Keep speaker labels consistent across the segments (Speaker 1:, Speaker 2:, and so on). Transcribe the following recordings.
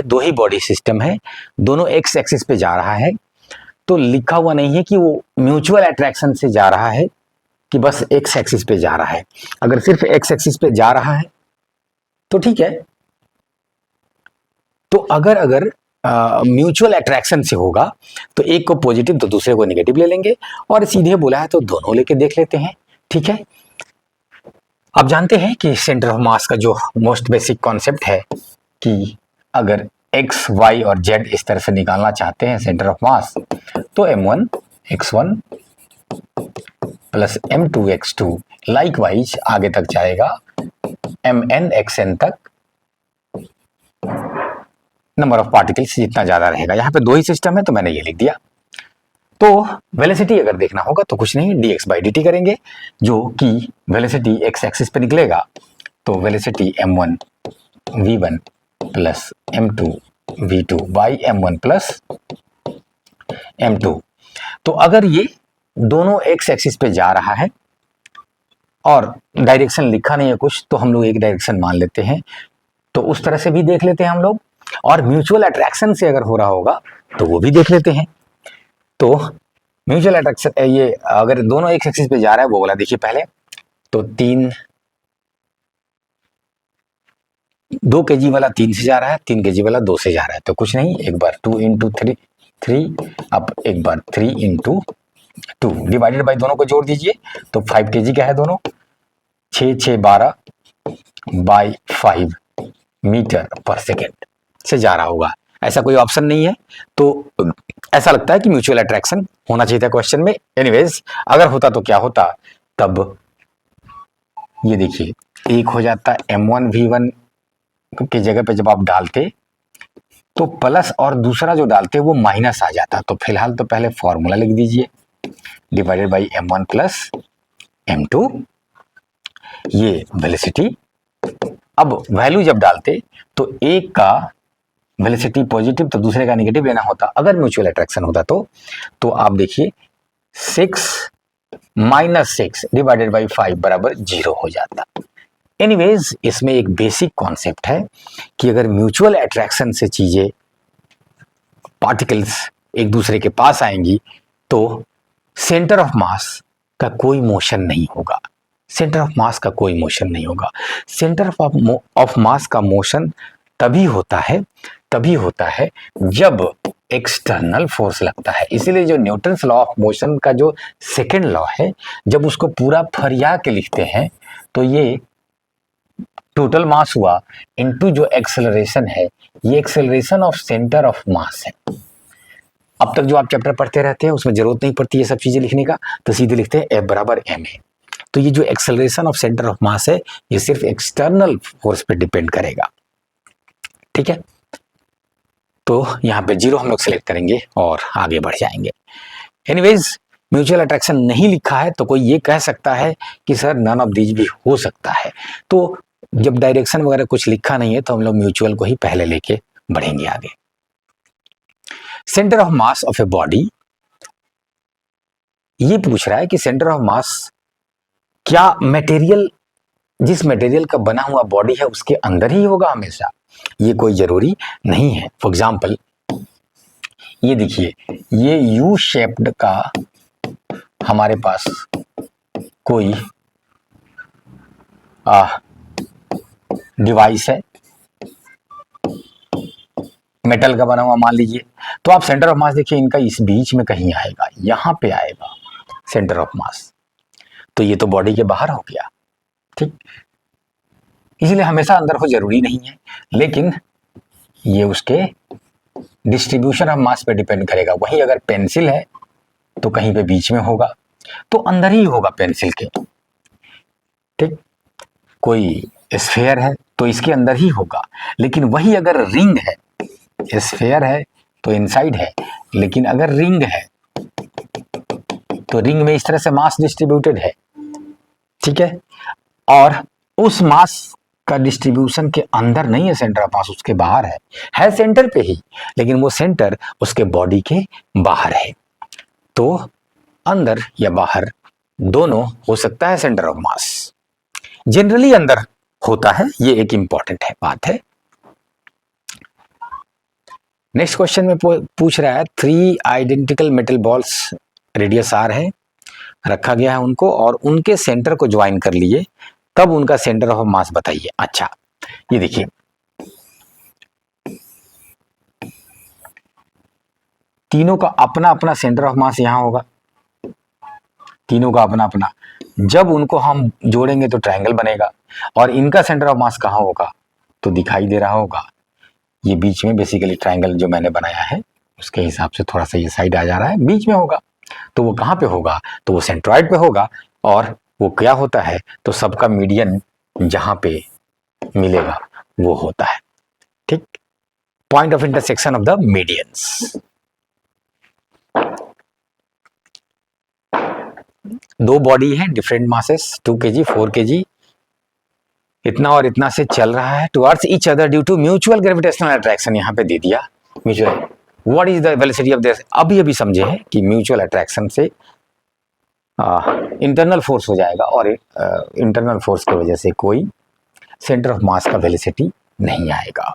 Speaker 1: दो ही body system है, दोनों एक्स एक्सिस पे जा रहा है, तो लिखा हुआ नहीं है कि वो म्यूचुअल अट्रैक्शन से जा रहा है कि बस एक्स एक्सिस पे जा रहा है। अगर सिर्फ एक्स एक्सिस पे जा रहा है तो ठीक है। तो अगर म्यूचुअल अट्रैक्शन से होगा तो एक को पॉजिटिव तो दूसरे को नेगेटिव ले लेंगे, और सीधे बोला है तो दोनों लेके देख लेते हैं। ठीक है, आप जानते हैं कि सेंटर ऑफ मास का जो मोस्ट बेसिक कॉन्सेप्ट है कि अगर एक्स वाई और जेड इस तरह से निकालना चाहते हैं सेंटर ऑफ मास, तो m1 x1 plus m2 x2 likewise आगे तक जाएगा mn xn तक, नंबर ऑफ पार्टिकल्स जितना ज्यादा रहेगा। यहाँ पे दो ही सिस्टम है तो मैंने ये लिख दिया। तो वेलोसिटी अगर देखना होगा तो कुछ नहीं, dx बाई dt करेंगे, जो कि वेलोसिटी एक्स एक्सिस पे निकलेगा, तो velocity m1 v1 plus m2 v2 by m1 plus m2। तो अगर ये दोनों एक्स एक्सिस पे जा रहा है और डायरेक्शन लिखा नहीं है कुछ, तो हम लोग एक डायरेक्शन मान लेते हैं, तो उस तरह से भी देख लेते हैं हम लोग। और म्यूचुअल अट्रैक्शन से अगर हो रहा होगा तो वो भी देख लेते हैं। तो म्यूचुअल अट्रैक्शन ये अगर दोनों एक्स एक्सिस पे जा रहा है वो वाला देखिए पहले, तो 2 kg वाला 3 से जा रहा है, 3 kg वाला 2 से जा रहा है, तो कुछ नहीं, एक बार 2 इंटू 3 अब एक बार 3 इंटू 2 डिवाइडेड बाई दोनों को जोड़ दीजिए, तो 5 kg का है दोनों, 6 6 12 बाई 5 मीटर पर सेकेंड से जा रहा होगा। ऐसा कोई ऑप्शन नहीं है, तो ऐसा लगता है कि म्यूचुअल अट्रैक्शन होना चाहिए था क्वेश्चन में। एनीवेज अगर होता तो क्या होता, तब ये देखिए एक हो जाता m1 v1 की जगह पे जब आप डालते तो प्लस, और दूसरा जो डालते वो माइनस आ जाता। तो फिलहाल तो पहले फॉर्मूला लिख दीजिए, divided by m1 plus m2, ये वेलोसिटी। अब वैल्यू जब डालते तो एक का वेलोसिटी पॉजिटिव तो दूसरे का नेगेटिव लेना होता अगर म्यूचुअल अट्रैक्शन होता तो आप देखिए 6 माइनस 6 डिवाइडेड बाई 5 बराबर 0 हो जाता। एनीवेज इसमें एक बेसिक कॉन्सेप्ट है कि अगर म्यूचुअल अट्रैक्शन से चीजें पार्टिकल्स एक दूसरे के पास आएंगी तो सेंटर ऑफ मास का कोई मोशन नहीं होगा, सेंटर ऑफ मास का कोई मोशन नहीं होगा। सेंटर ऑफ मास का मोशन तभी होता है जब एक्सटर्नल फोर्स लगता है। इसीलिए जो न्यूटन्स लॉ ऑफ मोशन का जो सेकेंड लॉ है, जब उसको पूरा फरिया के लिखते हैं तो ये टोटल मास हुआ इनटू जो एक्सेलरेशन है, ये एक्सेलरेशन ऑफ सेंटर ऑफ मास है। अब तक जो आप चैप्टर पढ़ते रहते हैं उसमें जरूरत नहीं पड़ती ये सब चीजें लिखने का, तो सीधे लिखते हैं F बराबर m है। तो ये जो एक्सेलरेशन ऑफ सेंटर ऑफ मास है ये सिर्फ एक्सटर्नल फोर्स पे डिपेंड करेगा। ठीक है, तो यहाँ पे 0 हम लोग सेलेक्ट करेंगे और आगे बढ़ जाएंगे। एनीवेज म्यूचुअल अट्रैक्शन नहीं लिखा है तो कोई ये कह सकता है कि सर नन ऑफ दीज भी हो सकता है, तो जब डायरेक्शन वगैरह कुछ लिखा नहीं है तो हम लोग म्यूचुअल को ही पहले लेके बढ़ेंगे आगे। Centre of mass of a body, ये पूछ रहा है कि सेंटर ऑफ मास क्या मटेरियल, जिस मटेरियल का बना हुआ बॉडी है उसके अंदर ही होगा हमेशा, ये कोई जरूरी नहीं है। फॉर एग्जाम्पल ये देखिए, ये यू शेप्ड का हमारे पास कोई डिवाइस है, मेटल का बना हुआ मान लीजिए, तो आप सेंटर ऑफ मास देखिए इनका इस बीच में कहीं आएगा, यहां पे आएगा सेंटर ऑफ मास, तो ये तो बॉडी के बाहर हो गया। ठीक, इसलिए हमेशा अंदर हो जरूरी नहीं है, लेकिन ये उसके डिस्ट्रीब्यूशन ऑफ मास पे डिपेंड करेगा। वहीं अगर पेंसिल है तो कहीं पे बीच में होगा, तो अंदर ही होगा पेंसिल के। ठीक, कोई स्फेयर है तो इसके अंदर ही होगा, लेकिन वही अगर रिंग है, स्फेयर है तो इनसाइड है, लेकिन अगर रिंग है तो रिंग में इस तरह से मास डिस्ट्रीब्यूटेड है। ठीक है, और उस मास का डिस्ट्रीब्यूशन के अंदर नहीं है सेंटर ऑफ मास, उसके बाहर है सेंटर पे ही, लेकिन वो सेंटर उसके बॉडी के बाहर है। तो अंदर या बाहर दोनों हो सकता है सेंटर ऑफ मास, जनरली अंदर होता है, ये एक इंपॉर्टेंट है बात है। नेक्स्ट क्वेश्चन में पूछ रहा है 3 identical metal balls radius R है, रखा गया है उनको और उनके सेंटर को ज्वाइन कर लिए, तब उनका सेंटर ऑफ मास बताइए। अच्छा, ये देखिए तीनों का अपना अपना सेंटर ऑफ मास यहां होगा, तीनों का अपना अपना। जब उनको हम जोड़ेंगे तो ट्रायंगल बनेगा, और इनका सेंटर ऑफ मास कहाँ होगा तो दिखाई दे रहा होगा ये बीच में, बेसिकली ट्रायंगल जो मैंने बनाया है उसके हिसाब से थोड़ा सा ये साइड आ जा रहा है, बीच में होगा। तो वो कहाँ पे होगा तो वो सेंट्रॉइड पे होगा, और वो क्या होता है तो सबका मीडियन जहां पे मिलेगा वो होता है, ठीक, point of intersection of the medians. दो बॉडी है डिफरेंट मासेस 2 kg 4 kg, इतना और इतना से चल रहा है towards each other due to mutual gravitational attraction. यहाँ पे दे दिया mutual, what is the velocity of this, अभी अभी समझे हैं कि म्यूचुअल अट्रैक्शन से इंटरनल फोर्स हो जाएगा, और इंटरनल फोर्स की वजह से कोई सेंटर ऑफ मास का वेलोसिटी नहीं आएगा,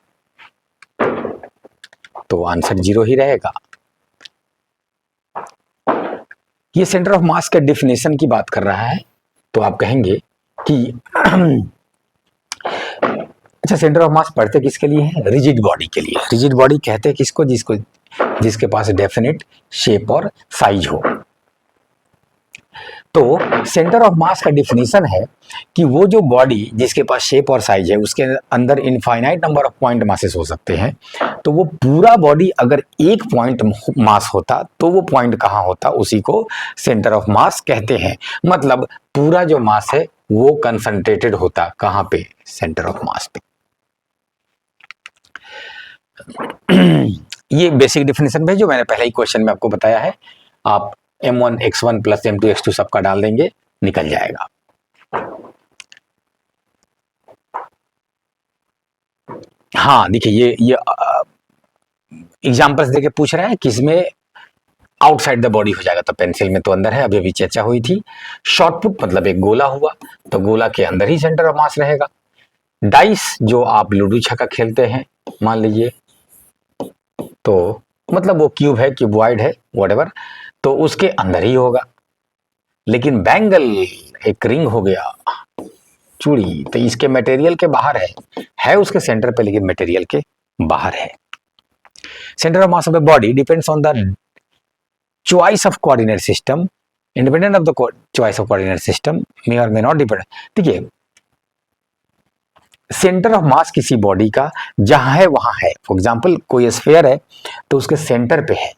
Speaker 1: तो आंसर 0 ही रहेगा। ये सेंटर ऑफ मास के डेफिनेशन की बात कर रहा है, तो आप कहेंगे कि अच्छा सेंटर ऑफ मास पढ़ते किसके लिए है, रिजिड बॉडी के लिए। रिजिड बॉडी कहते हैं किसको, जिसके पास डेफिनेट शेप और साइज हो। तो सेंटर ऑफ मास का डिफिनीशन है कि वो जो बॉडी जिसके पास शेप और साइज है उसके अंदर infinite number of point masses हो सकते हैं, तो वो पूरा बॉडी अगर एक पॉइंट मास होता तो वो पॉइंट कहाँ होता, उसी को सेंटर ऑफ मास कहते हैं। मतलब पूरा जो मास है वो कंसंट्रेटेड होता कहाँ पे, सेंटर ऑफ मास पे। ये बेसिक डिफिनेशन है जो मैंने पहले ही क्वेश्चन में आपको बताया है, आप m1 x1 plus m2 x2 सबका डाल देंगे, निकल जाएगा। हाँ देखिए ये एग्जांपल्स देके पूछ रहा है किसमें आउटसाइड द बॉडी हो जाएगा, तो पेंसिल में तो अंदर है, अभी अभी चर्चा हुई थी। शॉर्ट पुट मतलब एक गोला हुआ, तो गोला के अंदर ही सेंटर ऑफ मास रहेगा। डाइस जो आप लूडो छक्का खेलते हैं मान लीजिए, तो मतलब वो क्यूब है, क्यूबॉइड है, व्हाटएवर, तो उसके अंदर ही होगा। लेकिन बैंगल एक रिंग हो गया, चूड़ी, तो इसके मटेरियल के बाहर है उसके सेंटर पे लेकिन मटेरियल के बाहर है। Centre of mass of the body depends on the choice of coordinate system, independent of the choice of coordinate system may और मे नॉट डिपेंड। देखिए सेंटर ऑफ मास किसी बॉडी का जहां है वहां है। फॉर एग्जांपल कोई स्फीयर है तो उसके सेंटर पे है,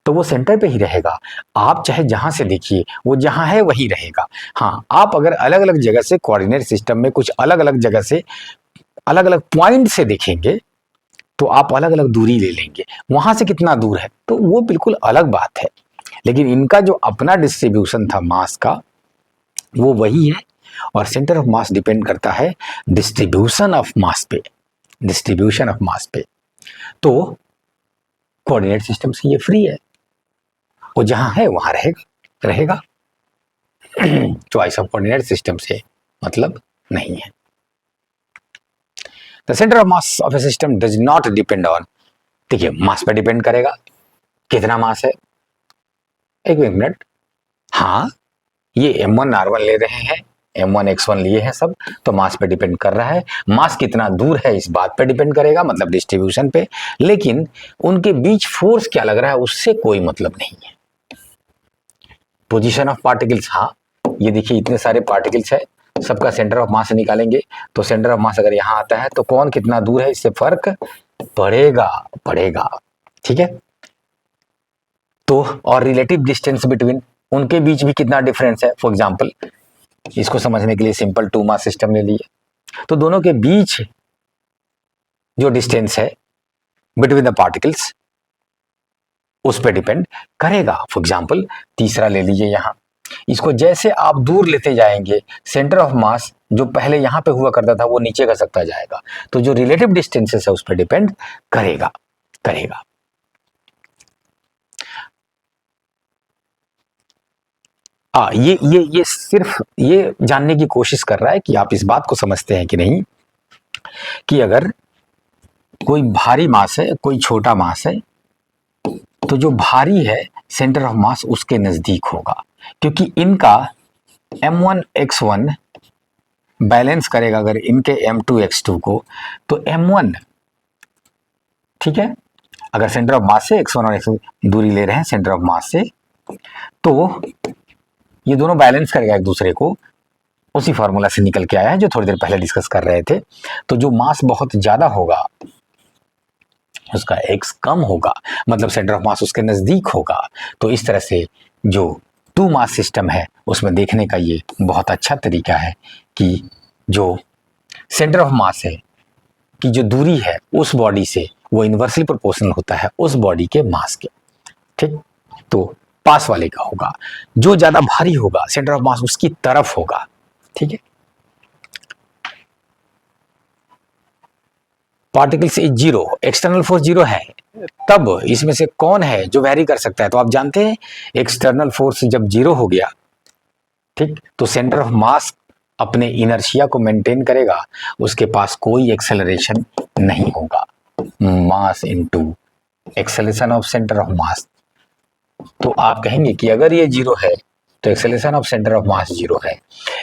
Speaker 1: तो वो सेंटर पे ही रहेगा। आप चाहे जहां से देखिए वो जहां है वही रहेगा। हाँ, आप अगर अलग अलग जगह से कोऑर्डिनेट सिस्टम में कुछ अलग अलग जगह से अलग अलग पॉइंट से देखेंगे तो आप अलग अलग दूरी ले लेंगे, वहां से कितना दूर है तो वो बिल्कुल अलग बात है। लेकिन इनका जो अपना डिस्ट्रीब्यूशन था मास का वो वही है, और सेंटर ऑफ मास डिपेंड करता है डिस्ट्रीब्यूशन ऑफ मास पे, डिस्ट्रीब्यूशन ऑफ मास पे। तो कोऑर्डिनेट सिस्टम से ये फ्री है, वो जहां है वहां रहेगा चॉइस ऑफ कोऑर्डिनेट सिस्टम से मतलब नहीं है। The centre of mass of A system does not depend on, देखिए मास पे डिपेंड करेगा कितना मास है। एक मिनट, हाँ ये m1 r1 ले रहे हैं, m1 x1 लिए हैं सब, तो मास पे डिपेंड कर रहा है। मास कितना दूर है इस बात पे डिपेंड करेगा, मतलब डिस्ट्रीब्यूशन पे। लेकिन उनके बीच फोर्स क्या लग रहा है उससे कोई मतलब नहीं है। पोजीशन ऑफ पार्टिकल्स, हाँ ये देखिए इतने सारे पार्टिकल्स है, सबका सेंटर ऑफ मास निकालेंगे तो सेंटर ऑफ मास अगर यहाँ आता है तो कौन कितना दूर है इससे फर्क पड़ेगा, ठीक है। तो और रिलेटिव डिस्टेंस बिटवीन, उनके बीच भी कितना डिफरेंस है। फॉर एग्जांपल इसको समझने के लिए सिंपल 2 मास सिस्टम ले लिए, तो दोनों के बीच जो डिस्टेंस है बिटवीन द पार्टिकल्स उस पर डिपेंड करेगा। फॉर एग्जांपल तीसरा ले लीजिए, यहाँ इसको जैसे आप दूर लेते जाएंगे सेंटर ऑफ मास जो पहले यहां पे हुआ करता था वो नीचे का सकता जाएगा, तो जो रिलेटिव डिस्टेंसेस है उस पर डिपेंड करेगा। ये सिर्फ ये जानने की कोशिश कर रहा है कि आप इस बात को समझते हैं कि नहीं, कि अगर कोई भारी मास है, कोई छोटा मास है, तो जो भारी है सेंटर ऑफ मास उसके नजदीक होगा, क्योंकि इनका m1 x1 बैलेंस करेगा अगर इनके m2 x2 को, तो m1, ठीक है, अगर सेंटर ऑफ मास से x1 और x2 दूरी ले रहे हैं सेंटर ऑफ मास से, तो ये दोनों बैलेंस करेगा एक दूसरे को। उसी फॉर्मूला से निकल के आया है जो थोड़ी देर पहले डिस्कस कर रहे थे। तो जो मास बहुत ज्यादा होगा उसका x कम होगा, मतलब सेंटर ऑफ मास उसके नजदीक होगा। तो इस तरह से जो टू मास सिस्टम है उसमें देखने का ये बहुत अच्छा तरीका है कि जो सेंटर ऑफ मास है की जो दूरी है उस बॉडी से वो इनवर्सली प्रोपोर्शनल होता है उस बॉडी के मास के। ठीक, तो पास वाले का होगा, जो ज्यादा भारी होगा सेंटर ऑफ मास उसकी तरफ होगा। ठीक है, particles is zero, external force zero है, तब इसमें से कौन है जो वेरी कर सकता है? तो आप जानते हैं एक्सटर्नल फोर्स जब जीरो हो गया, ठीक, तो सेंटर ऑफ मास अपने इनर्शिया को मेंटेन करेगा, उसके पास कोई एक्सेलरेशन नहीं होगा। Mass into acceleration of centre of मास। तो आप कहेंगे कि अगर ये जीरो है तो acceleration of centre of mass zero है।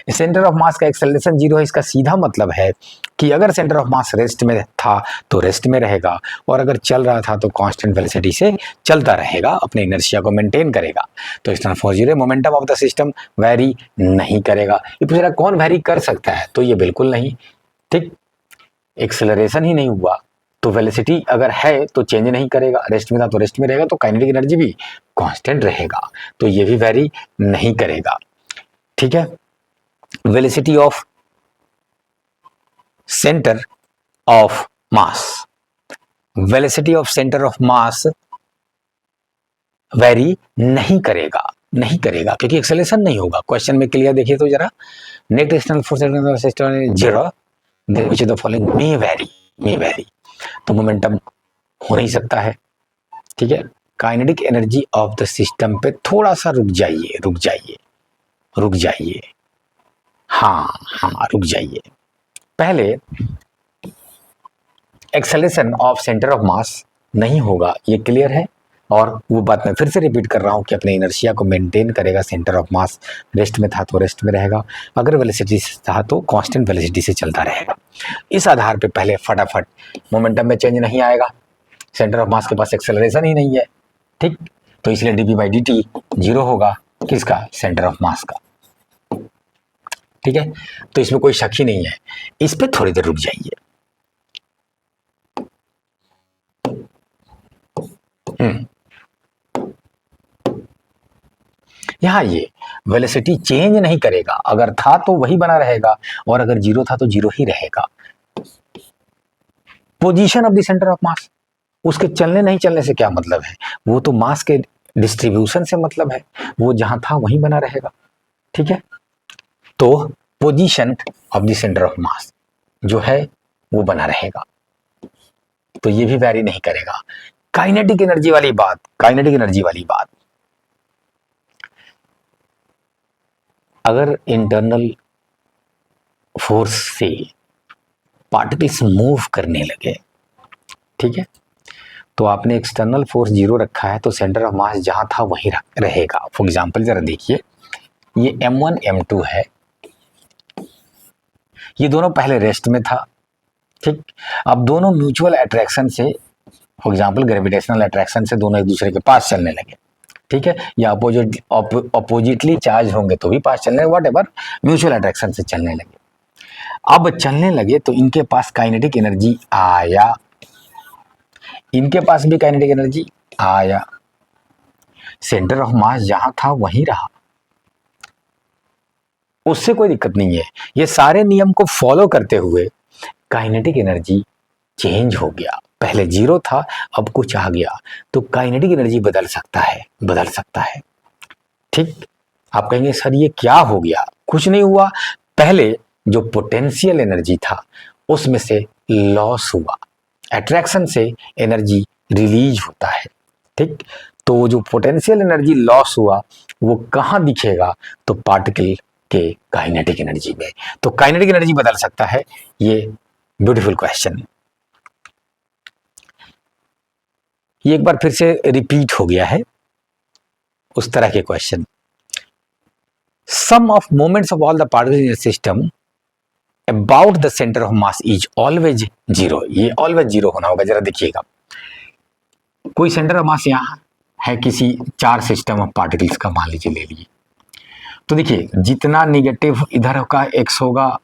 Speaker 1: सेंटर ऑफ मास का एक्सेलरेशन जीरो है, इसका सीधा मतलब है कि अगर सेंटर ऑफ मास रेस्ट में था तो रेस्ट में रहेगा, और अगर चल रहा था तो कांस्टेंट वेलोसिटी से चलता रहेगा, अपने इनर्शिया को मेंटेन करेगा। तो external force zero, momentum of the system very नहीं करेगा। ये पूछ रहा कौन वेरी कर सकता है, तो ये बिल्कुल नहीं। ठीक, एक्सेलरेशन ही नहीं हुआ तो वेलोसिटी अगर है तो चेंज नहीं करेगा, रेस्ट में था तो रेस्ट में रहेगा, तो काइनेटिक एनर्जी भी कांस्टेंट रहेगा, तो ये भी वेरी नहीं करेगा। ठीक है, velocity of centre of mass, velocity of centre of mass vary नहीं करेगा, नहीं करेगा क्योंकि एक्सेलरेशन नहीं होगा। क्वेश्चन में क्लियर देखिए तो जरा, net external force system zero which of the following may very, तो मोमेंटम हो नहीं सकता है। ठीक है, kinetic energy of the system पे थोड़ा सा रुक जाइए, हाँ रुक जाइए। पहले एक्सेलरेशन ऑफ सेंटर ऑफ मास नहीं होगा, ये क्लियर है, और वो बात मैं फिर से रिपीट कर रहा हूं कि अपने इनर्शिया को मेंटेन करेगा, सेंटर ऑफ मास रेस्ट में था तो रेस्ट में रहेगा, अगर वेलोसिटी था तो कांस्टेंट वेलोसिटी से चलता रहेगा। इस आधार पे पहले फटाफट मोमेंटम में चेंज नहीं आएगा, सेंटर ऑफ मास के पास एक्सेलरेशन ही नहीं है। ठीक, तो इसलिए dp बाई dt जीरो होगा, किसका? सेंटर ऑफ मास का। ठीक है, तो इसमें कोई शक ही नहीं है। इस पे थोड़ी देर रुक जाइए। यहां ये वेलोसिटी चेंज नहीं करेगा, अगर था तो वही बना रहेगा, और अगर जीरो था तो जीरो ही रहेगा। Position of the centre of मास, उसके चलने नहीं चलने से क्या मतलब है, वो तो मास के डिस्ट्रीब्यूशन से मतलब है, वो जहां था वहीं बना रहेगा। ठीक है, तो position of the centre of मास जो है वो बना रहेगा, तो ये भी वैरी नहीं करेगा। काइनेटिक एनर्जी वाली बात, अगर इंटरनल फोर्स से पार्टिकल्स मूव करने लगे, ठीक है, तो आपने एक्सटर्नल फोर्स जीरो रखा है तो सेंटर ऑफ मास जहां था वहीं रहेगा। फॉर एग्जांपल जरा देखिए, ये m1 m2 है, ये दोनों पहले रेस्ट में था। ठीक, अब दोनों म्यूचुअल अट्रैक्शन से, फॉर एग्जांपल ग्रेविटेशनल अट्रैक्शन से दोनों एक दूसरे के पास चलने लगे। ठीक है, या अपोजिटली चार्ज होंगे तो भी पास चलने, वॉट एवर, म्यूचुअल अट्रैक्शन से चलने लगे। अब चलने लगे तो इनके पास काइनेटिक एनर्जी आया, इनके पास भी काइनेटिक एनर्जी आया, सेंटर ऑफ मास जहां था वहीं रहा, उससे कोई दिक्कत नहीं है। ये सारे नियम को फॉलो करते हुए काइनेटिक एनर्जी चेंज हो गया, पहले जीरो था अब कुछ आ गया, तो काइनेटिक एनर्जी बदल सकता है। ठीक, आप कहेंगे सर ये क्या हो गया? कुछ नहीं हुआ, पहले जो पोटेंशियल एनर्जी था उसमें से लॉस हुआ, अट्रैक्शन से एनर्जी रिलीज होता है। ठीक, तो जो पोटेंशियल एनर्जी लॉस हुआ वो कहां दिखेगा? तो पार्टिकल के काइनेटिक एनर्जी में। तो काइनेटिक एनर्जी बदल सकता है, ये ब्यूटीफुल क्वेश्चन। ये एक बार फिर से रिपीट हो गया है उस तरह के question. Sum of moments of all the particles in system about the centre of mass is always zero. ये ऑलवेज जीरो होना होगा। जरा देखिएगा, कोई सेंटर ऑफ मास यहाँ है किसी 4 सिस्टम ऑफ पार्टिकल्स का, मान लीजिए ले लिए, तो देखिए जितना निगेटिव इधर का एक्स होगा,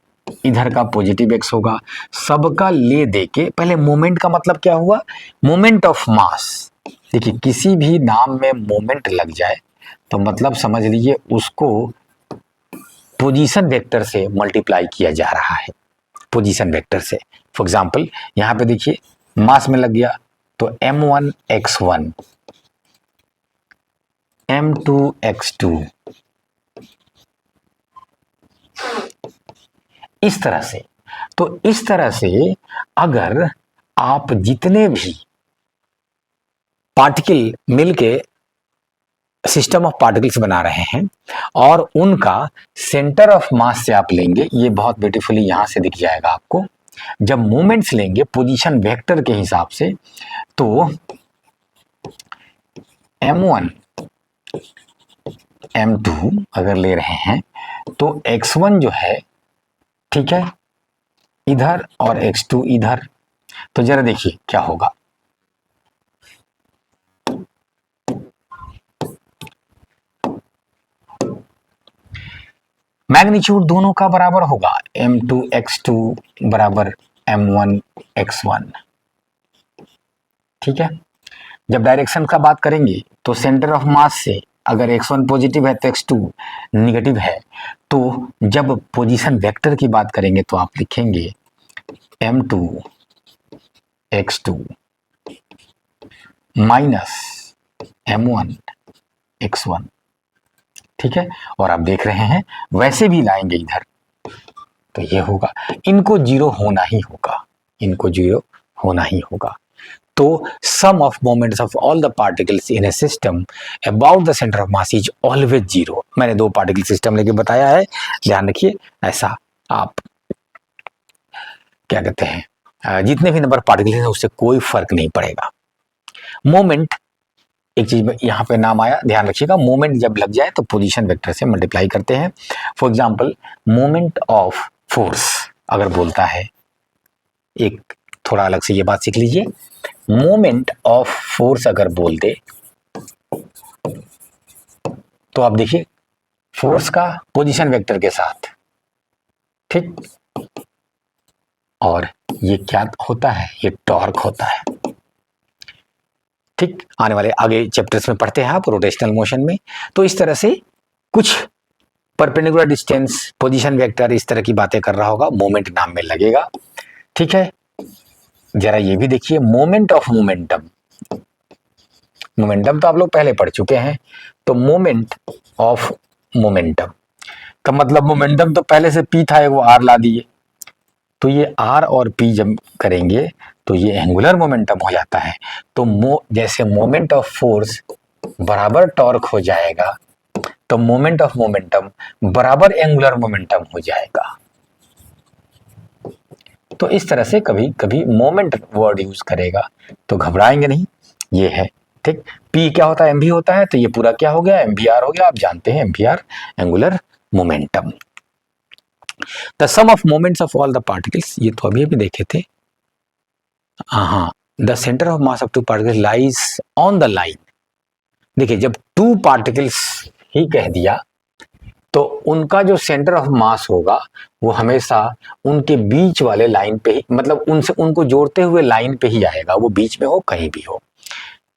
Speaker 1: इधर का पॉजिटिव एक्स होगा, सबका ले दे के पहले मोमेंट का मतलब क्या हुआ, मोमेंट ऑफ मास। देखिए किसी भी नाम में मोमेंट लग जाए तो मतलब समझ लीजिए उसको पोजीशन वेक्टर से मल्टीप्लाई किया जा रहा है, पोजीशन वेक्टर से। फॉर एग्जांपल यहाँ पे देखिए मास में लग गया तो m1 x1, m2 x2, इस तरह से। तो इस तरह से अगर आप जितने भी पार्टिकल मिलके सिस्टम ऑफ पार्टिकल्स बना रहे हैं और उनका सेंटर ऑफ मास से आप लेंगे, ये बहुत ब्यूटीफुली यहां से दिख जाएगा आपको। जब मोमेंट्स लेंगे पोजीशन वेक्टर के हिसाब से, तो m1 m2 अगर ले रहे हैं तो x1 जो है, ठीक है, इधर और x2 इधर। तो जरा देखिए क्या होगा, मैग्नीट्यूड दोनों का बराबर होगा, m2 x2 बराबर m1 x1, ठीक है। जब डायरेक्शन का बात करेंगे तो सेंटर ऑफ मास से अगर x1 पॉजिटिव है तो x2 निगेटिव है। तो जब पोजीशन वेक्टर की बात करेंगे तो आप लिखेंगे m2 x2 minus m1 x1, ठीक है। और आप देख रहे हैं वैसे भी लाएंगे इधर तो ये होगा, इनको जीरो होना ही होगा, इनको जीरो होना ही होगा। तो sum of moments of all the particles in a system about the centre of mass is always zero. मैंने 2 पार्टिकल सिस्टम लेके बताया है, ध्यान रखिए। ऐसा आप क्या कहते हैं, जितने भी नंबर पार्टिकल हैं उससे कोई फर्क नहीं पड़ेगा। मोमेंट एक चीज यहाँ पे नाम आया, ध्यान रखिएगा, मोमेंट जब लग जाए तो पोजीशन वेक्टर से मल्टीप्लाई करते हैं। For example moment of force अगर बोलता है, एक थोड़ा अलग से ये बात सीख लीजिए, मोमेंट ऑफ फोर्स अगर बोल दे तो आप देखिए फोर्स का पोजीशन वेक्टर के साथ, ठीक, और ये क्या होता है, ये टॉर्क होता है, ठीक। आने वाले आगे चैप्टर्स में पढ़ते हैं आप रोटेशनल मोशन में। तो इस तरह से कुछ परपेंडिकुलर डिस्टेंस, पोजीशन वेक्टर, इस तरह की बातें कर रहा होगा, मोमेंट नाम में लगेगा, ठीक है। जरा ये भी देखिए मोमेंट ऑफ मोमेंटम, मोमेंटम तो आप लोग पहले पढ़ चुके हैं। तो मोमेंट ऑफ मोमेंटम का मतलब, मोमेंटम तो पहले से p था, वो r ला दिए, तो ये r और p जब करेंगे तो ये एंगुलर मोमेंटम हो जाता है। तो जैसे मोमेंट ऑफ फोर्स बराबर टॉर्क हो जाएगा, तो मोमेंट ऑफ मोमेंटम बराबर एंगुलर मोमेंटम हो जाएगा। तो इस तरह से कभी कभी मोमेंट वर्ड यूज करेगा तो घबराएंगे नहीं, ये है, ठीक। P क्या होता है, mv होता है, तो ये पूरा क्या हो गया, mvr हो गया। आप जानते हैं mvr angular momentum. The sum of moments of all the particles, ये तो अभी देखे थे। हाँ, the centre of mass of 2 particles lies on the line. देखिए जब 2 पार्टिकल्स ही कह दिया तो उनका जो सेंटर ऑफ मास होगा वो हमेशा उनके बीच वाले लाइन पे ही, मतलब उनसे उनको जोड़ते हुए लाइन पे ही आएगा, वो बीच में हो कहीं भी हो,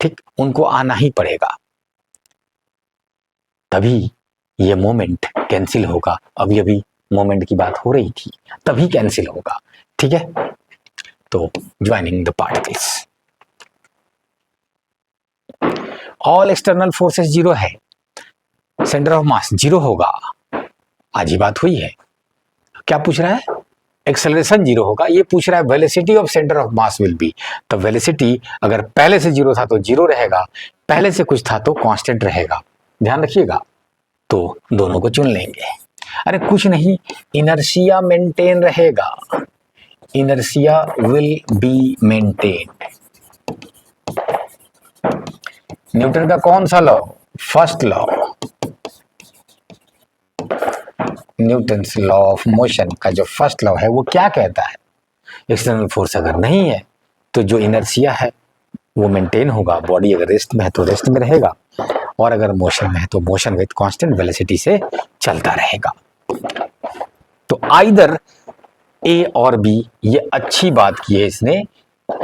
Speaker 1: ठीक, उनको आना ही पड़ेगा, तभी ये मोमेंट कैंसिल होगा। अभी अभी मोमेंट की बात हो रही थी, तभी कैंसिल होगा, ठीक है। तो joining the particles, all external forces zero है, सेंटर ऑफ मास जीरो होगा, आज ही बात हुई है। क्या पूछ रहा है, एक्सेलरेशन जीरो होगा, ये पूछ रहा है velocity of centre of mass will be. तो वेलोसिटी अगर पहले से जीरो था तो जीरो रहेगा, पहले से कुछ था तो कांस्टेंट रहेगा, ध्यान रखिएगा। तो दोनों को चुन लेंगे। अरे कुछ नहीं, इनर्शिया मेंटेन रहेगा, inertia will be maintained, Newton का कौन सा law? First law, Newton's law of motion का जो फर्स्ट लॉ है वो क्या कहता है? एक्सटर्नल फोर्स अगर नहीं है तो जो इनर्शिया है वो मेंटेन होगा, बॉडी अगर रेस्ट में है तो रेस्ट में रहेगा, और अगर मोशन में है तो मोशन विद कांस्टेंट वेलोसिटी से चलता रहेगा। तो आइदर ए और बी, ये अच्छी बात की है इसने,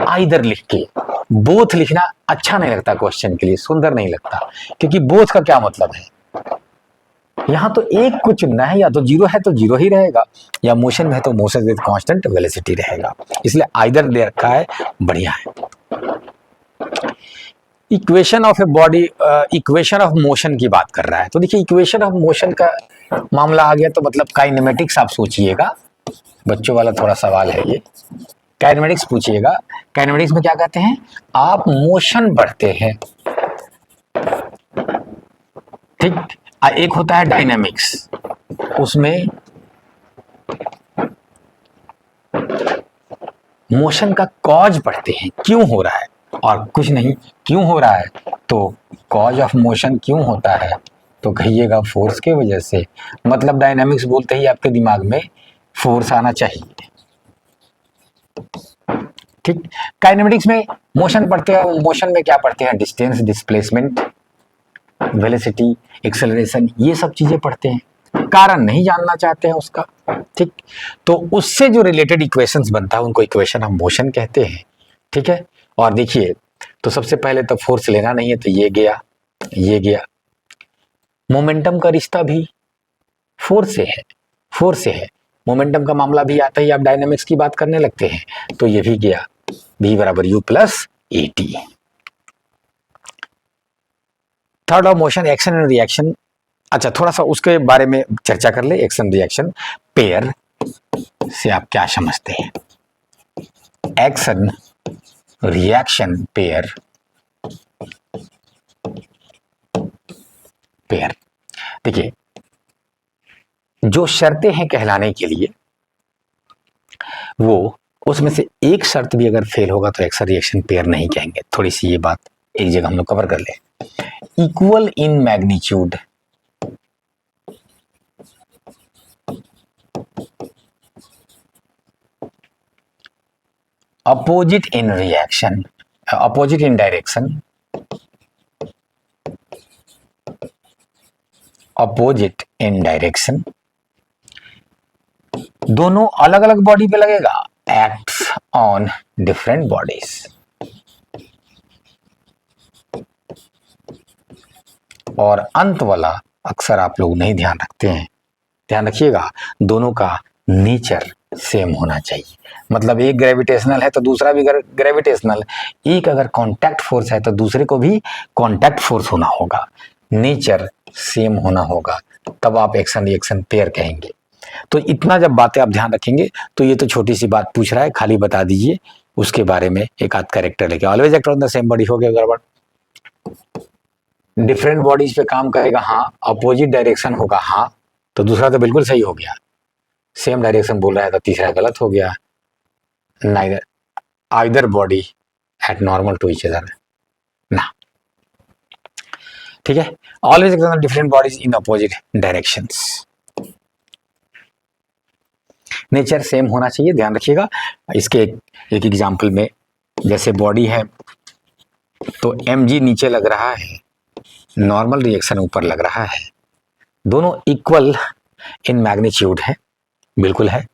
Speaker 1: आइदर लिख के। बोथ लिखना अच्छा नहीं लगता क्वेश्चन के लिए, सुंदर नहीं लगता, क्योंकि बोथ का क्या मतलब है? यहां तो एक कुछ चुनना है, या तो जीरो है तो जीरो ही रहेगा, या मोशन में है तो मोशन विद कांस्टेंट वेलोसिटी रहेगा, इसलिए आइदर दे रखा है, बढ़िया है। Equation of a body, equation of motion की बात कर रहा है, तो देखिए इक्वेशन ऑफ मोशन का मामला आ गया तो मतलब काइनेमेटिक्स आप सोचिएगा, बच्चों वाला थोड़ा सवाल है ये। काइनेमेटिक्स पूछिएगा, काइनेमेटिक्स में क्या कहते हैं? आप मोशन बढ़ते हैं, ठीक। एक होता है डायनामिक्स, उसमें मोशन का कॉज पढ़ते हैं, क्यों हो रहा है, और कुछ नहीं, क्यों हो रहा है तो कॉज ऑफ मोशन क्यों होता है, तो कहिएगा फोर्स के वजह से, मतलब डायनामिक्स बोलते ही आपके दिमाग में फोर्स आना चाहिए, ठीक। काइनेमेटिक्स में मोशन पढ़ते हैं, मोशन में क्या पढ़ते हैं? डिस्टेंस, डिस्प्लेसमेंट, वेलोसिटी, एक्सेलरेशन, ये सब चीजें पढ़ते हैं, कारण नहीं जानना चाहते हैं उसका, ठीक। तो उससे जो रिलेटेड इक्वेशंस बनता है उनको इक्वेशन ऑफ मोशन कहते हैं, ठीक है। और देखिए, तो सबसे पहले तो फोर्स लेना नहीं है, तो ये गया, ये गया। मोमेंटम का रिश्ता भी फोर्स से है, फोर्स से है। मोमेंटम का मामला भी आता ही आप डायनामिक्स की बात करने लगते हैं, तो ये भी गया, v बराबर u plus A T. Third of motion, action and reaction. अच्छा, थोड़ा सा उसके बारे में चर्चा कर ले। एक्शन रिएक्शन पेयर से आप क्या समझते हैं? एक्शन रिएक्शन पेयर, पेयर देखिए, जो शर्तें हैं कहलाने के लिए, वो उसमें से एक शर्त भी अगर फेल होगा तो एक्शन रिएक्शन पेयर नहीं कहेंगे। थोड़ी सी ये बात एक जगह हम लोग कवर कर ले। Equal in magnitude, opposite in reaction, opposite in direction, opposite in direction, दोनों अलग अलग बॉडी पे लगेगा, एक्ट्स ऑन डिफरेंट बॉडीज। और अंत वाला अक्सर आप लोग नहीं ध्यान रखते हैं, ध्यान रखिएगा, दोनों का नेचर सेम होना चाहिए। मतलब एक ग्रेविटेशनल है तो दूसरा भी ग्रेविटेशनल, एक अगर कांटेक्ट फोर्स है तो दूसरे को भी कांटेक्ट फोर्स होना होगा, नेचर सेम होना होगा, तब आप एक्शन रिएक्शन पेयर कहेंगे। तो इतना जब बातें आप ध्यान रखेंगे, तो ये तो छोटी सी बात पूछ रहा है, खाली बता दीजिए उसके बारे में एक आध कैरेक्टर लेके। Always act on the same body हो गया गड़बड़। डिफरेंट बॉडीज पे काम करेगा, हाँ। अपोजिट डायरेक्शन होगा, हाँ। तो दूसरा तो बिल्कुल सही हो गया। सेम डायरेक्शन बोल रहा है तो तीसरा गलत हो गया। Neither either body at normal to each other, ना, ठीक है। Always act on different bodies in opposite directions, nature same होना चाहिए, ध्यान रखिएगा। इसके एक एग्जाम्पल में, जैसे बॉडी है तो mg नीचे लग रहा है, नॉर्मल रिएक्शन ऊपर लग रहा है, दोनों इक्वल इन मैग्नीट्यूड है, बिल्कुल है।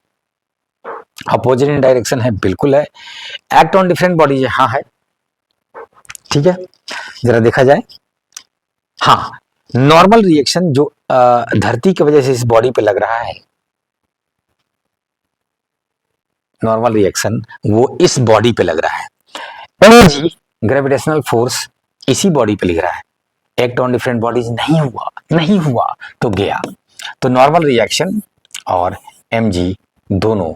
Speaker 1: अपोजिट इन डायरेक्शन है, बिल्कुल है। एक्ट ऑन डिफरेंट बॉडीज, हाँ है, ठीक है। जरा देखा जाए, हाँ, नॉर्मल रिएक्शन जो धरती की वजह से इस बॉडी पे लग रहा है, नॉर्मल रिएक्शन वो इस बॉडी पे लग रहा है। एनर्जी ग्रेविटेशनल फोर्स इसी बॉडी पे लग रहा है, एक्ट ऑन डिफरेंट बॉडीज नहीं हुआ, नहीं हुआ तो गया। तो नॉर्मल रिएक्शन और mg दोनों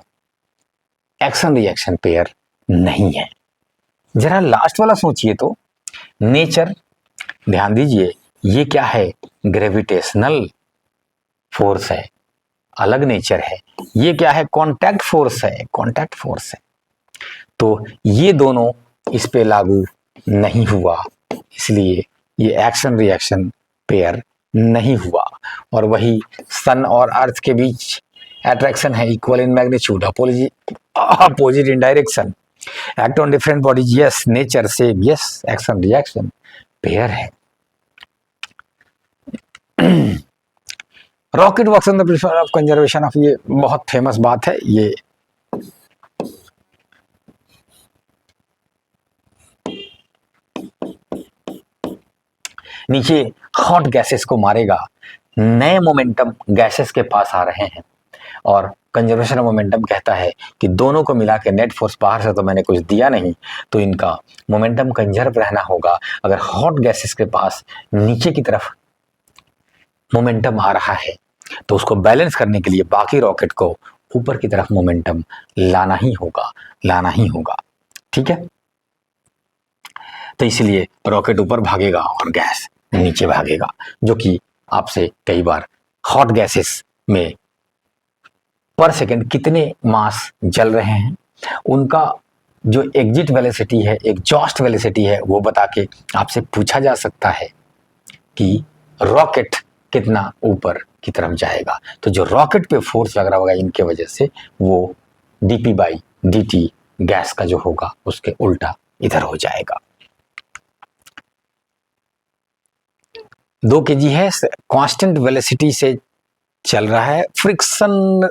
Speaker 1: एक्शन रिएक्शन पेयर नहीं है। जरा लास्ट वाला सोचिए तो, नेचर, ध्यान दीजिए, ये क्या है? ग्रेविटेशनल फोर्स है, अलग नेचर है। ये क्या है? कांटेक्ट फोर्स है, कांटेक्ट फोर्स है। तो ये दोनों इस पे लागू नहीं हुआ, इसलिए ये एक्शन रिएक्शन पेयर नहीं हुआ। और वही सन और अर्थ के बीच अट्रैक्शन है equal in magnitude, opposite in direction, act on different bodies, yes, nature same, yes, action reaction pair है। Rocket works on the principle of conservation of, ये बहुत फेमस बात है। ये नीचे हॉट गैसेस को मारेगा, नए मोमेंटम गैसेस के पास आ रहे हैं, और कंजर्वेशन ऑफ मोमेंटम कहता है कि दोनों को मिला के नेट फोर्स, बाहर से तो मैंने कुछ दिया नहीं, तो इनका मोमेंटम कंजर्व रहना होगा। अगर हॉट गैसेस के पास नीचे की तरफ मोमेंटम आ रहा है तो उसको बैलेंस करने के लिए बाकी रॉकेट को ऊपर की तरफ मोमेंटम लाना ही होगा। ठीक है, तो इसलिए रॉकेट ऊपर भागेगा और गैस नीचे भागेगा, जो कि आपसे कई बार हॉट गैसेस में पर सेकंड कितने मास जल रहे हैं, उनका जो एग्जिट वेलोसिटी है, एग्जॉस्ट वेलोसिटी है, वो बता के आपसे पूछा जा सकता है कि रॉकेट कितना ऊपर की तरफ जाएगा। तो जो रॉकेट पे फोर्स लग रहा होगा इनके वजह से, वो dp/dt गैस का जो होगा उसके उल्टा इधर हो जाएगा। 2 kg है, कांस्टेंट वेलोसिटी से चल रहा है, friction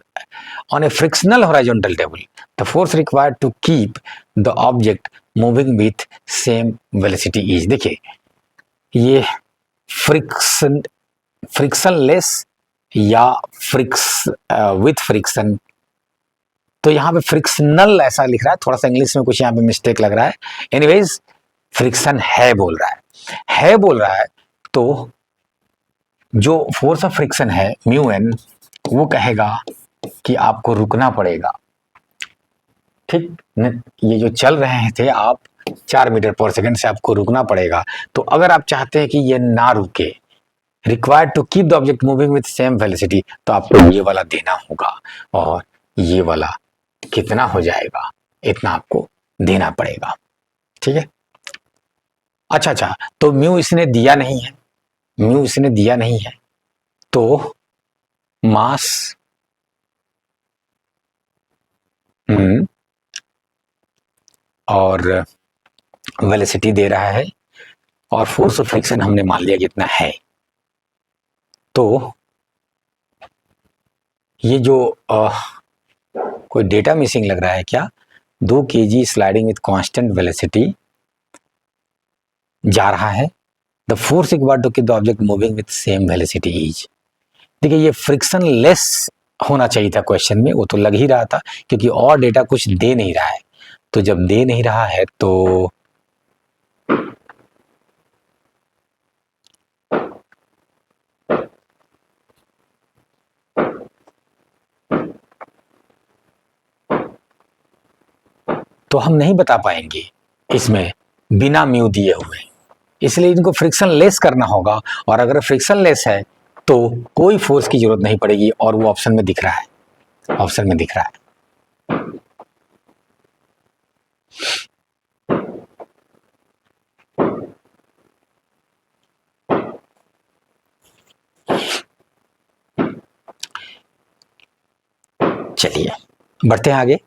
Speaker 1: on a frictional horizontal table, the force required to keep the object moving with same velocity is. देखिए ये फ्रिक्शनलेस या विथ फ्रिक्शन, तो यहाँ पे फ्रिक्शनल ऐसा लिख रहा है, थोड़ा सा इंग्लिश में कुछ यहाँ पे मिस्टेक लग रहा है। एनीवेज फ्रिक्शन है बोल रहा है, तो जो फोर्स ऑफ फ्रिक्शन है म्यू एन, वो कहेगा कि आपको रुकना पड़ेगा। ठीक, ये जो चल रहे थे आप 4 मीटर पर सेकंड से, आपको रुकना पड़ेगा। तो अगर आप चाहते हैं कि ये ना रुके, required to keep the object moving with same velocity, तो आपको ये वाला देना होगा, और ये वाला कितना हो जाएगा, इतना आपको देना पड़ेगा। ठीक है, अच्छा, तो म्यू इसने दिया नहीं है, तो मास और वेलोसिटी दे रहा है, और फोर्स ऑफ फ्रिक्शन हमने मान लिया कितना है। तो ये जो कोई डेटा मिसिंग लग रहा है क्या, 2 kg sliding with constant velocity जा रहा है, the force required to keep the object moving with same velocity is. देखिए ये फ्रिक्शन लेस होना चाहिए था क्वेश्चन में, वो तो लग ही रहा था, क्योंकि और डेटा कुछ दे नहीं रहा है। तो जब दे नहीं रहा है तो हम नहीं बता पाएंगे इसमें बिना म्यू दिए हुए, इसलिए इनको फ्रिक्शन लेस करना होगा। और अगर फ्रिक्शन लेस है तो कोई फोर्स की जरूरत नहीं पड़ेगी, और वो ऑप्शन में दिख रहा है, चलिए बढ़ते हैं आगे।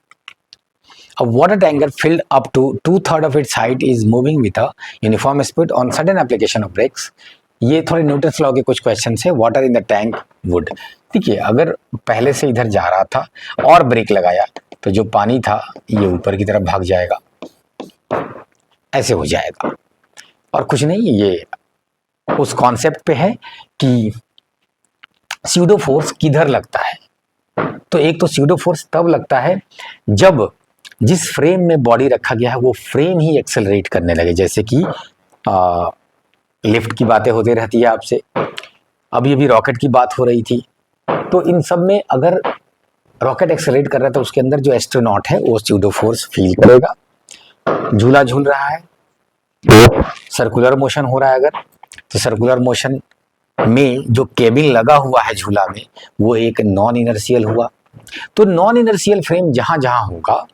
Speaker 1: A water tanker filled up to 2/3 of its height is moving with a uniform speed on sudden application of brakes. ये थोड़े न्यूटन्स लॉ के कुछ क्वेश्चन है। Water in the tank would, देखिए अगर पहले से इधर जा रहा था और ब्रेक लगाया तो जो पानी था ये ऊपर की तरफ भाग जाएगा, ऐसे हो जाएगा। और कुछ नहीं, ये उस कॉन्सेप्ट पे है कि स्यूडो फोर्स किधर लगता है। तो एक तो स्यूडो फोर्स तब लगता है जब जिस फ्रेम में बॉडी रखा गया है वो फ्रेम ही एक्सेलरेट करने लगे, जैसे कि लिफ्ट की बातें होती रहती है आपसे, अभी अभी रॉकेट की बात हो रही थी। तो इन सब में अगर रॉकेट एक्सेलरेट कर रहा है तो उसके अंदर जो एस्ट्रोनॉट है वो स्यूडो फोर्स फील करेगा। झूला झूल रहा है तो सर्कुलर मोशन हो रहा है, अगर तो सर्कुलर मोशन में जो केबिन लगा हुआ है झूला में वो एक नॉन इनर्शियल हुआ। तो नॉन इनर्शियल फ्रेम जहां जहां होगा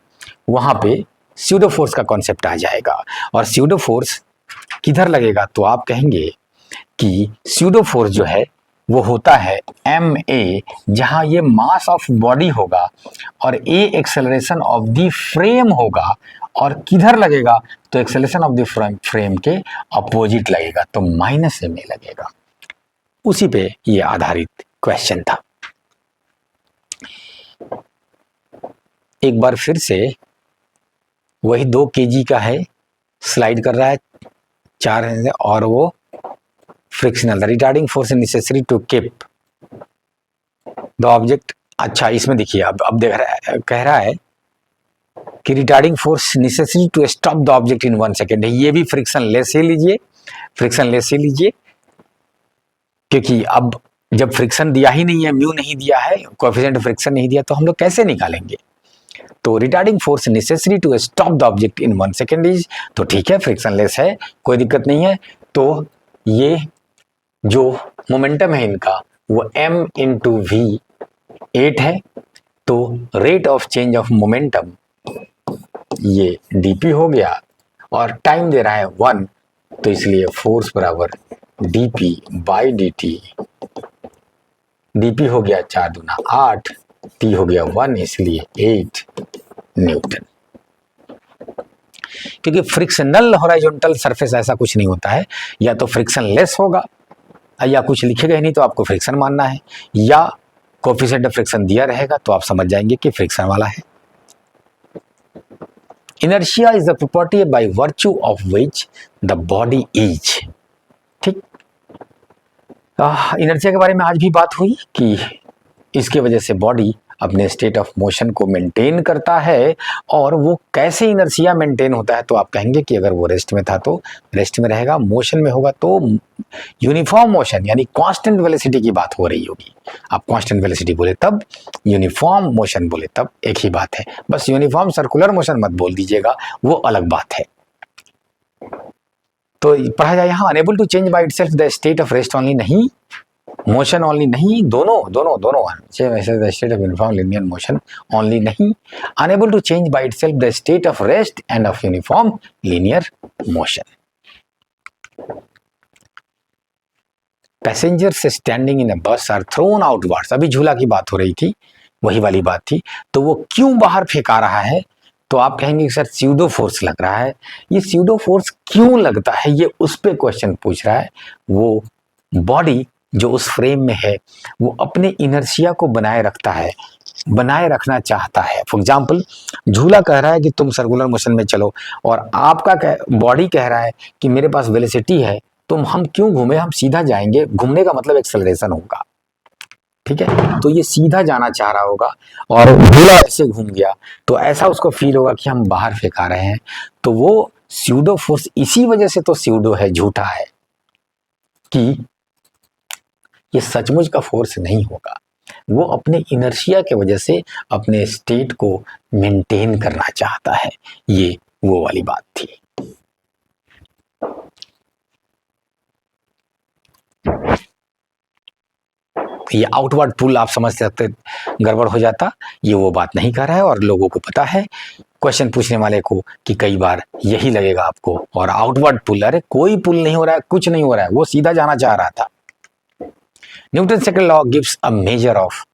Speaker 1: वहां पे स्यूडो फोर्स का कॉन्सेप्ट आ जाएगा। और स्यूडो फोर्स किधर लगेगा, तो आप कहेंगे कि स्यूडो फोर्स जो है वो होता है ma, जहां ये मास ऑफ बॉडी होगा और a acceleration of the frame होगा, और किधर लगेगा, तो एक्सेलरेशन ऑफ द फ्रेम के अपोजिट लगेगा, तो -ma लगेगा। उसी पे ये आधारित क्वेश्चन था। एक बार फिर से वही 2 kg का है, स्लाइड कर रहा है 4 है, और वो frictional retarding force necessary to keep the object. अच्छा, इसमें देखिए अब देख रहा है, कह रहा है कि retarding force necessary to stop the object in 1 second है। ये भी फ्रिक्शन लेस ही लीजिए, फ्रिक्शन लेस ही लीजिए, क्योंकि अब जब फ्रिक्शन दिया ही नहीं है, म्यू नहीं दिया है, कोएफिशिएंट फ्रिक्शन नहीं दिया, तो हम लोग कैसे निकालेंगे। तो retarding force necessary to stop the object in 1 second is, तो ठीक है, फ्रिक्शन लेस है, कोई दिक्कत नहीं है। तो ये जो मोमेंटम है इनका वो m इंटू वी 8 है, तो rate of change of momentum ये dp हो गया, और टाइम दे रहा है 1, तो इसलिए फोर्स बराबर dp बाई dt। dp हो गया 4 दूना 8, t हो गया 1, इसलिए 8 न्यूटन। क्योंकि फ्रिक्शनल हॉरिजॉन्टल सरफेस ऐसा कुछ नहीं होता है, या तो फ्रिक्शन लेस होगा या कुछ लिखेगा ही नहीं तो आपको फ्रिक्शन मानना है, या कोएफिशिएंट ऑफ फ्रिक्शन दिया रहेगा तो आप समझ जाएंगे कि फ्रिक्शन वाला है। Inertia is the property by virtue of which the body is. ठीक, इनर्शिया के बारे में आज भी बात हुई कि इसके वजह से बॉडी अपने स्टेट ऑफ मोशन को मेंटेन करता है। और वो कैसे इनर्शिया मेंटेन होता है, तो आप कहेंगे कि अगर वो रेस्ट में था तो रेस्ट में रहेगा, मोशन में होगा तो यूनिफॉर्म मोशन यानी कांस्टेंट वेलोसिटी की बात हो रही होगी। आप कांस्टेंट वेलोसिटी बोले तब, यूनिफॉर्म मोशन बोले तब, एक ही बात है। बस यूनिफॉर्म सर्कुलर मोशन मत बोल दीजिएगा, वो अलग बात है। तो पढ़ा जाए यहाँ, unable to change by itself the state of rest only, नहीं मोशन ओनली नहीं, दोनों state of uniform linear motion only नहीं, unable to change by itself the state of rest and of uniform linear motion. Passengers standing in a bus are throne outwards, अभी झूला की बात हो रही थी, वही वाली बात थी, तो वो क्यों बाहर फेंका रहा है, तो आप कहेंगे कि सर स्यूडो फोर्स लग रहा है। ये स्यूडो फोर्स क्यों लगता है, ये उस पे क्वेश्चन पूछ रहा है। वो बॉडी जो उस फ्रेम में है वो अपने इनर्शिया को बनाए रखता है, बनाए रखना चाहता है। फॉर एग्जाम्पल, झूला कह रहा है कि तुम सर्कुलर मोशन में चलो, और आपका बॉडी कह रहा है कि मेरे पास वेलोसिटी है, तो हम क्यों घूमे, हम सीधा जाएंगे, घूमने का मतलब एक्सेलरेशन होगा, ठीक है। तो ये सीधा जाना चाह रहा होगा और झूला ऐसे घूम गया, तो ऐसा उसको फील होगा कि हम बाहर फेंका रहे हैं। तो वो स्यूडो फोर्स इसी वजह से तो स्यूडो है, झूठा है, कि ये सचमुच का फोर्स नहीं होगा, वो अपने इनर्शिया के वजह से अपने स्टेट को मेंटेन करना चाहता है। ये वो वाली बात थी। ये आउटवर्ड पुल आप समझ सकते, गड़बड़ हो जाता, ये वो बात नहीं कर रहा है, और लोगों को पता है क्वेश्चन पूछने वाले को कि कई बार यही लगेगा आपको। और आउटवर्ड पुल, अरे कोई पुल नहीं हो रहा है, कुछ नहीं हो रहा है, वो सीधा जाना चाह रहा था। Newton second law gives a measure of,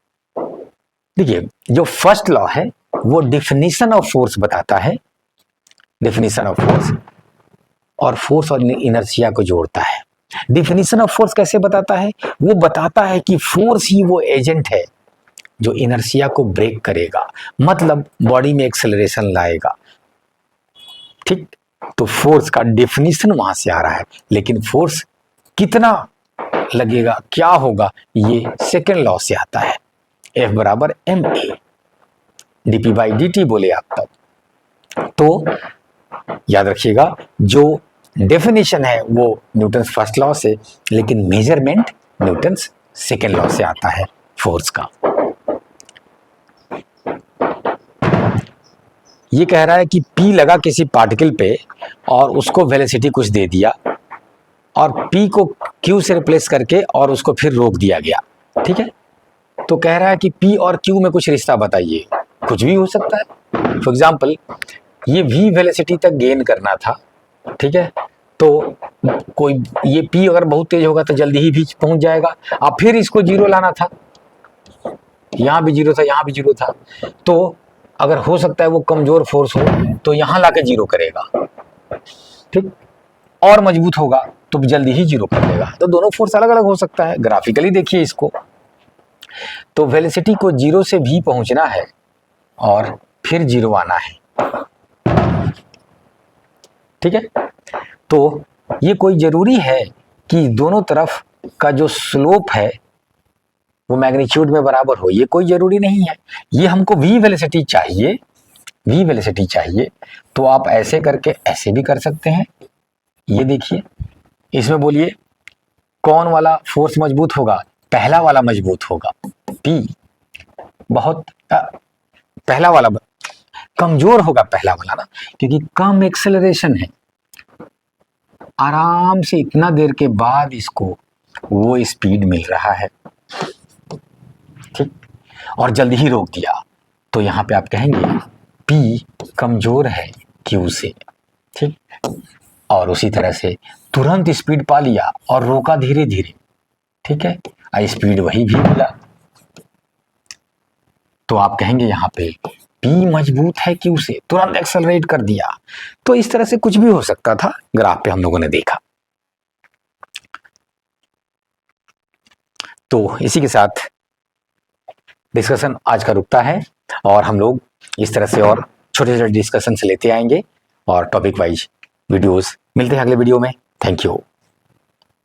Speaker 1: देखिए जो फर्स्ट लॉ है वो डिफिनीशन ऑफ फोर्स बताता है, डिफिनीशन ऑफ फोर्स, और फोर्स और इनर्शिया को जोड़ता है। डिफिनीशन ऑफ फोर्स कैसे बताता है, वो बताता है कि फोर्स ही वो एजेंट है जो इनर्शिया को ब्रेक करेगा, मतलब बॉडी में एक्सेलरेशन लाएगा, ठीक। तो फोर्स का डिफिनीशन वहां से आ रहा है, लेकिन फोर्स कितना लगेगा, क्या होगा, ये सेकेंड लॉ से आता है। F बराबर ma, dp बाई dt बोले आप तब। तो याद रखिएगा, जो डेफिनेशन है वो न्यूटन फर्स्ट लॉ से, लेकिन मेजरमेंट न्यूटन सेकेंड लॉ से आता है फोर्स का। ये कह रहा है कि P लगा किसी पार्टिकल पे और उसको वेलोसिटी कुछ दे दिया, और P को Q से रिप्लेस करके और उसको फिर रोक दिया गया, ठीक है। तो कह रहा है कि P और Q में कुछ रिश्ता बताइए, कुछ भी हो सकता है। फॉर एग्जाम्पल, ये V वेलोसिटी तक गेन करना था, ठीक है, तो कोई ये P अगर बहुत तेज होगा तो जल्दी ही भी पहुंच जाएगा। अब फिर इसको जीरो लाना था, यहाँ भी जीरो था, यहाँ भी जीरो था, तो अगर हो सकता है वो कमजोर फोर्स हो तो यहाँ लाके जीरो करेगा, ठीक, और मजबूत होगा तो जल्दी ही जीरो कर देगा। तो दोनों फोर्स अलग अलग हो सकता है। ग्राफिकली देखिए इसको, तो वेलोसिटी को जीरो से भी पहुंचना है और फिर जीरो आना है, ठीक है। तो ये कोई जरूरी है कि दोनों तरफ का जो स्लोप है वो मैग्नीट्यूड में बराबर हो, ये कोई जरूरी नहीं है। ये हमको v वेलोसिटी चाहिए, v वेलोसिटी चाहिए, तो आप ऐसे करके ऐसे भी कर सकते हैं। ये देखिए, इसमें बोलिए कौन वाला फोर्स मजबूत होगा? पहला वाला मजबूत होगा, P बहुत पहला वाला कमजोर होगा, पहला वाला ना, क्योंकि कम एक्सेलरेशन है, आराम से इतना देर के बाद इसको वो स्पीड मिल रहा है, ठीक, और जल्दी ही रोक दिया, तो यहाँ पे आप कहेंगे P कमजोर है Q से, ठीक, और उसी तरह से तुरंत स्पीड पा लिया और रोका धीरे धीरे, ठीक है, स्पीड वही भी मिला, तो आप कहेंगे यहाँ पे P मजबूत है Q से, तुरंत एक्सेलरेट कर दिया। तो इस तरह से कुछ भी हो सकता था, ग्राफ पे हम लोगों ने देखा। तो इसी के साथ डिस्कशन आज का रुकता है, और हम लोग इस तरह से और छोटे छोटे डिस्कशन से लेते आएंगे और टॉपिक वाइज वीडियोस मिलते हैं अगले वीडियो में। Thank you.